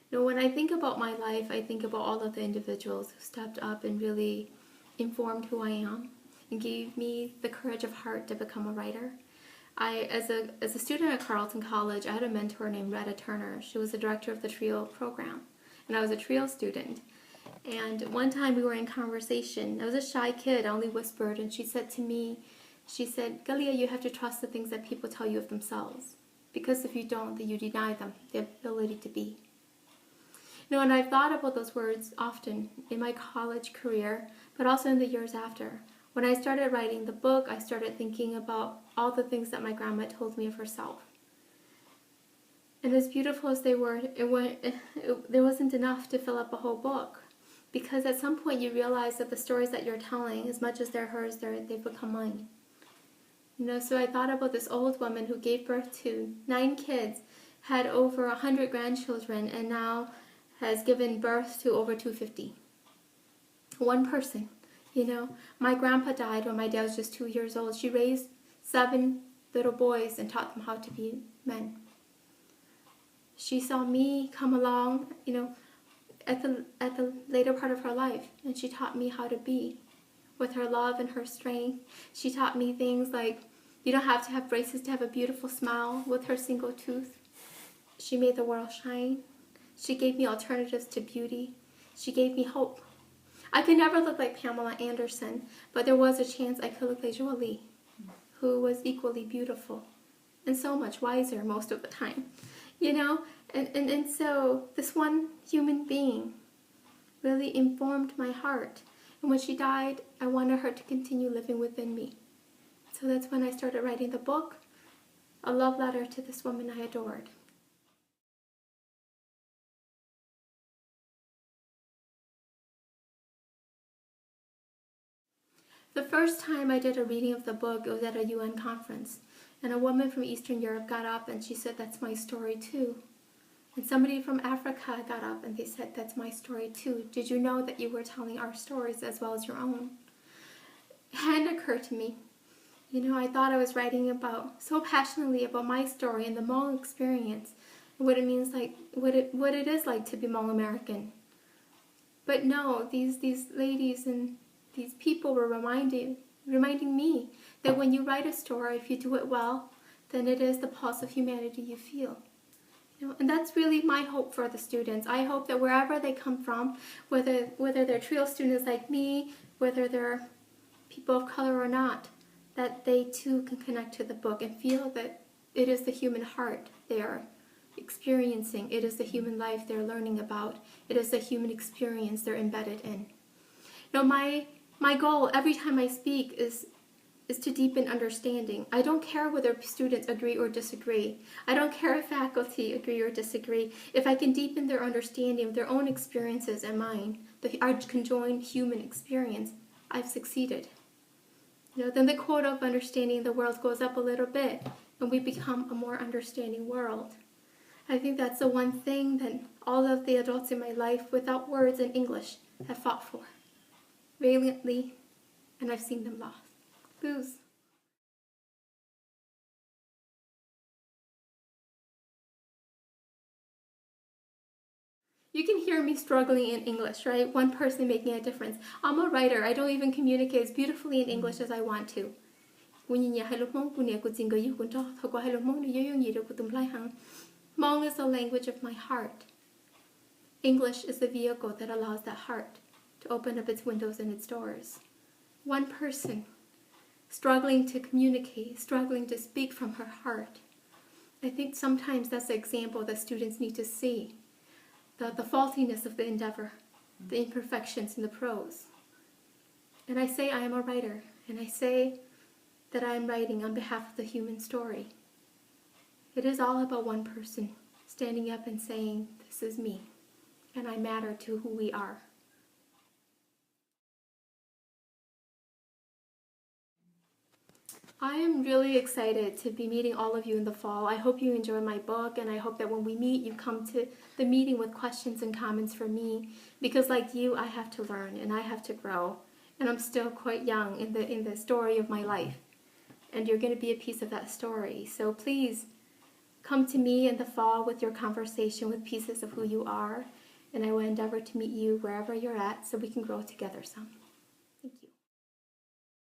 When I think about my life, I think about all of the individuals who stepped up and really informed who I am and gave me the courage of heart to become a writer. As a student at Carleton College, I had a mentor named Retta Turner. She was the director of the TRIO program, and I was a TRIO student. And one time we were in conversation. I was a shy kid, I only whispered, and she said to me, Galia, you have to trust the things that people tell you of themselves. Because if you don't, then you deny them the ability to be. And I've thought about those words often in my college career, but also in the years after. When I started writing the book, I started thinking about all the things that my grandma told me of herself. And as beautiful as they were, there wasn't enough to fill up a whole book. Because at some point you realize that the stories that you're telling, as much as they're hers, they've become mine. So I thought about this old woman who gave birth to 9 kids, had over 100 grandchildren, and now has given birth to over 250. One person. My grandpa died when my dad was just 2 years old. She raised 7 little boys and taught them how to be men. She saw me come along, at the later part of her life, and she taught me how to be. With her love and her strength, she taught me things like you don't have to have braces to have a beautiful smile. With her single tooth, she made the world shine. She gave me alternatives to beauty. She gave me hope. I could never look like Pamela Anderson, but there was a chance I could look like Jolie, who was equally beautiful and so much wiser most of the time, And so this one human being really informed my heart. And when she died, I wanted her to continue living within me. So that's when I started writing the book, a love letter to this woman I adored. The first time I did a reading of the book, it was at a UN conference. And a woman from Eastern Europe got up and she said, "That's my story too." And somebody from Africa got up and they said, "That's my story too. Did you know that you were telling our stories as well as your own?" And it occurred to me, I thought I was writing so passionately about my story and the Hmong experience, and what it means, what it is like to be Hmong American. But no, these ladies and these people were reminding me that when you write a story, if you do it well, then it is the pulse of humanity you feel. And that's really my hope for the students. I hope that wherever they come from, whether they're TRIO students like me, whether they're people of color or not, that they too can connect to the book and feel that it is the human heart they are experiencing. It is the human life they're learning about. It is the human experience they're embedded in. My goal every time I speak is to deepen understanding. I don't care whether students agree or disagree. I don't care if faculty agree or disagree. If I can deepen their understanding of their own experiences and mine, our conjoined human experience, I've succeeded. Then the quota of understanding the world goes up a little bit, and we become a more understanding world. I think that's the one thing that all of the adults in my life, without words in English, have fought for valiantly, and I've seen them lose. You can hear me struggling in English, right? One person making a difference. I'm a writer. I don't even communicate as beautifully in English as I want to. Hmong is the language of my heart. English is the vehicle that allows that heart to open up its windows and its doors. One person struggling to communicate, struggling to speak from her heart. I think sometimes that's the example that students need to see. The faultiness of the endeavor, the imperfections in the prose. And I say I am a writer, and I say that I am writing on behalf of the human story. It is all about one person standing up and saying, "This is me, and I matter to who we are." I am really excited to be meeting all of you in the fall. I hope you enjoy my book, and I hope that when we meet, you come to the meeting with questions and comments for me, because like you, I have to learn and I have to grow, and I'm still quite young in the story of my life, and you're going to be a piece of that story. So please Come to me in the fall with your conversation with pieces of who you are, and I will endeavor to meet you wherever you're at so we can grow together some.